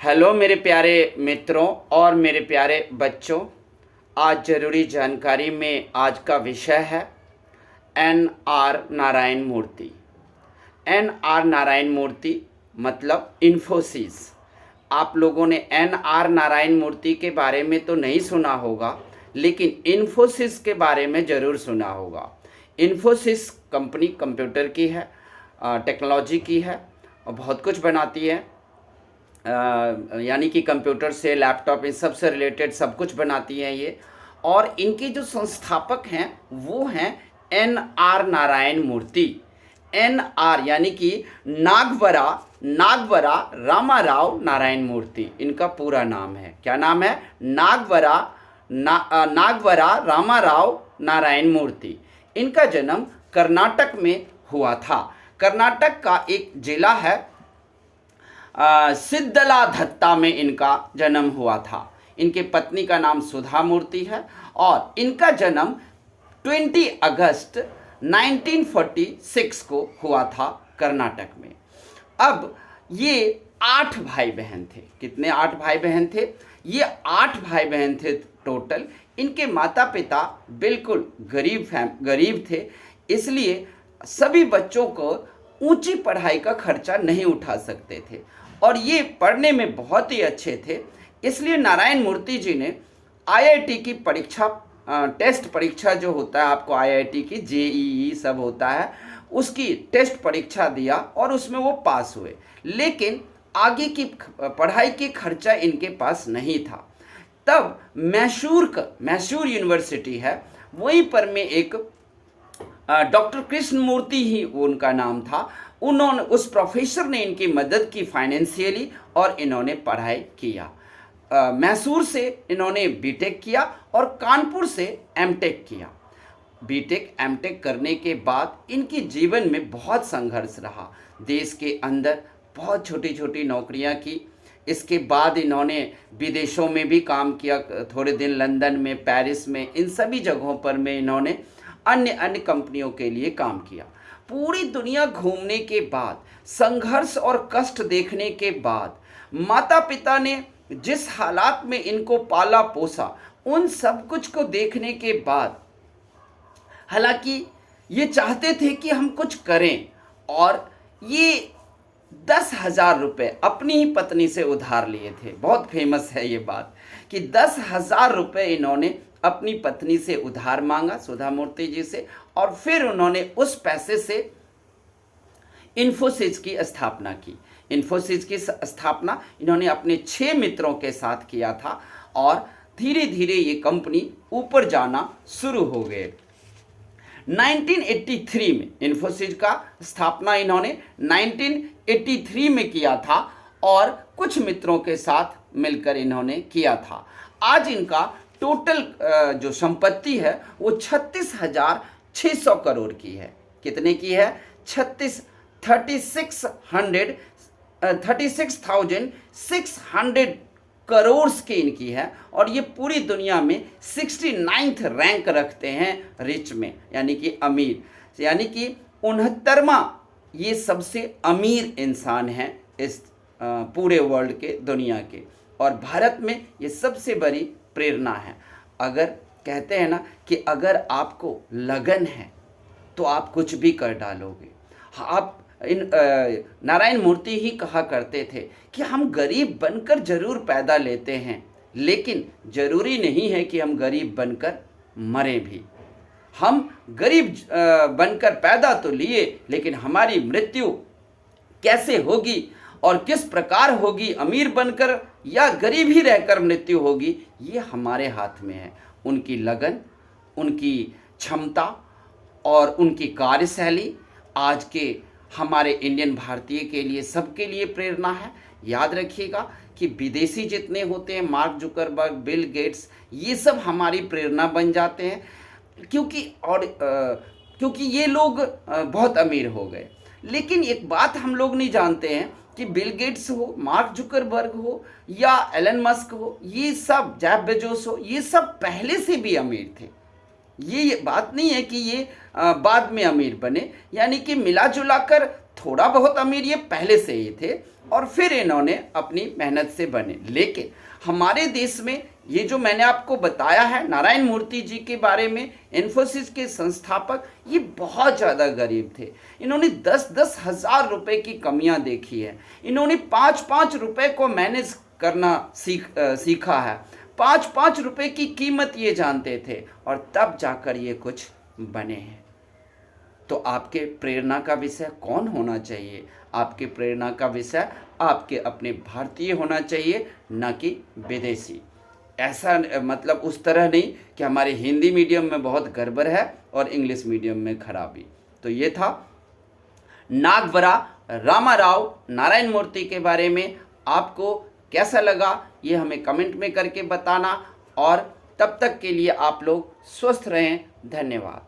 Hello मेरे प्यारे मित्रों और मेरे प्यारे बच्चों। आज ज़रूरी जानकारी में आज का विषय है एन आर नारायण मूर्ति। एन आर नारायण मूर्ति मतलब इन्फोसिस। आप लोगों ने एन आर नारायण मूर्ति के बारे में तो नहीं सुना होगा, लेकिन इन्फोसिस के बारे में ज़रूर सुना होगा। इन्फोसिस कंपनी कंप्यूटर की है, टेक्नोलॉजी की है और बहुत कुछ बनाती है। यानी कि कंप्यूटर से लैपटॉप इन सब से रिलेटेड सब कुछ बनाती हैं ये। और इनके जो संस्थापक हैं वो हैं एन आर नारायण मूर्ति। एन आर यानी कि नागवरा रामाराव नारायण मूर्ति इनका पूरा नाम है। क्या नाम है? नागवरा रामाराव नारायण मूर्ति। इनका जन्म कर्नाटक में हुआ था। कर्नाटक का एक जिला है सिद्धलाधत्ता में इनका जन्म हुआ था। इनके पत्नी का नाम सुधा मूर्ति है और इनका जन्म 20 अगस्त 1946 को हुआ था कर्नाटक में। अब ये 8 भाई बहन थे। कितने? 8 भाई बहन थे। ये 8 भाई बहन थे टोटल। इनके माता पिता बिल्कुल गरीब थे, इसलिए सभी बच्चों को ऊंची पढ़ाई का खर्चा नहीं उठा सकते थे और ये पढ़ने में बहुत ही अच्छे थे। इसलिए नारायण मूर्ति जी ने आईआईटी की परीक्षा, टेस्ट परीक्षा जो होता है आपको आईआईटी की जेईई सब होता है, उसकी टेस्ट परीक्षा दिया और उसमें वो पास हुए। लेकिन आगे की पढ़ाई की खर्चा इनके पास नहीं था। तब मैसूर यूनिवर्सिटी है, वहीं पर में एक डॉक्टर कृष्ण मूर्ति ही उनका नाम था। उस प्रोफेसर ने इनकी मदद की फाइनेंशियली और इन्होंने पढ़ाई किया। मैसूर से इन्होंने बीटेक किया और कानपुर से एमटेक किया। बीटेक एमटेक करने के बाद इनके जीवन में बहुत संघर्ष रहा। देश के अंदर बहुत छोटी छोटी नौकरियां की। इसके बाद इन्होंने विदेशों में भी काम किया, थोड़े दिन लंदन में, पेरिस में, इन सभी जगहों पर में इन्होंने अन्य कंपनियों के लिए काम किया। पूरी दुनिया घूमने के बाद, संघर्ष और कष्ट देखने के बाद, माता पिता ने जिस हालात में इनको पाला पोसा, उन सब कुछ को देखने के बाद, हालांकि ये चाहते थे कि हम कुछ करें, और ये 10,000 रुपये अपनी ही पत्नी से उधार लिए थे। बहुत फेमस है ये बात कि 10,000 रुपये इन्होंने अपनी पत्नी से उधार मांगा, सुधा मूर्ति जी से, और फिर उन्होंने उस पैसे से इन्फोसिस की स्थापना की। इन्फोसिस की स्थापना इन्होंने अपने 6 मित्रों के साथ किया था और धीरे धीरे ये कंपनी ऊपर जाना शुरू हो गए। 1983 में इन्फोसिस का स्थापना इन्होंने 1983 में किया था और कुछ मित्रों के साथ मिलकर इन्होंने किया था। आज इनका टोटल जो संपत्ति है वो 36,600 करोड़ की है। कितने की है? 36,600 करोड़ की इनकी है और ये पूरी दुनिया में 69th रैंक रखते हैं रिच में, यानी कि अमीर, यानी कि 69वां ये सबसे अमीर इंसान हैं इस पूरे वर्ल्ड के, दुनिया के। और भारत में ये सबसे बड़ी प्रेरणा है। अगर कहते हैं ना कि अगर आपको लगन है तो आप कुछ भी कर डालोगे। आप नारायण मूर्ति ही कहा करते थे कि हम गरीब बनकर जरूर पैदा लेते हैं, लेकिन जरूरी नहीं है कि हम गरीब बनकर मरें भी। हम गरीब बनकर पैदा तो लिए, लेकिन हमारी मृत्यु कैसे होगी और किस प्रकार होगी, अमीर बनकर या गरीब ही रहकर मृत्यु होगी, ये हमारे हाथ में है। उनकी लगन, उनकी क्षमता और उनकी कार्यशैली आज के हमारे इंडियन भारतीय के लिए, सबके लिए प्रेरणा है। याद रखिएगा कि विदेशी जितने होते हैं, मार्क जुकरबर्ग, बिल गेट्स, ये सब हमारी प्रेरणा बन जाते हैं, क्योंकि ये लोग बहुत अमीर हो गए। लेकिन एक बात हम लोग नहीं जानते हैं कि बिल गेट्स हो, मार्क जुकरबर्ग हो या एलन मस्क हो, ये सब, जेफ बेजोस हो, ये सब पहले से भी अमीर थे। ये बात नहीं है कि ये बाद में अमीर बने। यानी कि मिला जुला कर थोड़ा बहुत अमीर ये पहले से ही थे और फिर इन्होंने अपनी मेहनत से बने। लेकिन हमारे देश में ये जो मैंने आपको बताया है नारायण मूर्ति जी के बारे में, इन्फोसिस के संस्थापक, ये बहुत ज़्यादा गरीब थे। इन्होंने 10-10 हज़ार रुपये की कमियां देखी है। इन्होंने 5-5 रुपये को मैनेज करना सीखा है। 5-5 रुपये की कीमत ये जानते थे और तब जाकर ये कुछ बने हैं। तो आपके प्रेरणा का विषय कौन होना चाहिए? आपके प्रेरणा का विषय आपके अपने भारतीय होना चाहिए, न कि विदेशी। ऐसा मतलब उस तरह नहीं कि हमारे हिंदी मीडियम में बहुत गड़बड़ है और इंग्लिश मीडियम में खराबी। तो ये था नागवरा रामाराव नारायण मूर्ति के बारे में। आपको कैसा लगा ये हमें कमेंट में करके बताना, और तब तक के लिए आप लोग स्वस्थ रहें। धन्यवाद।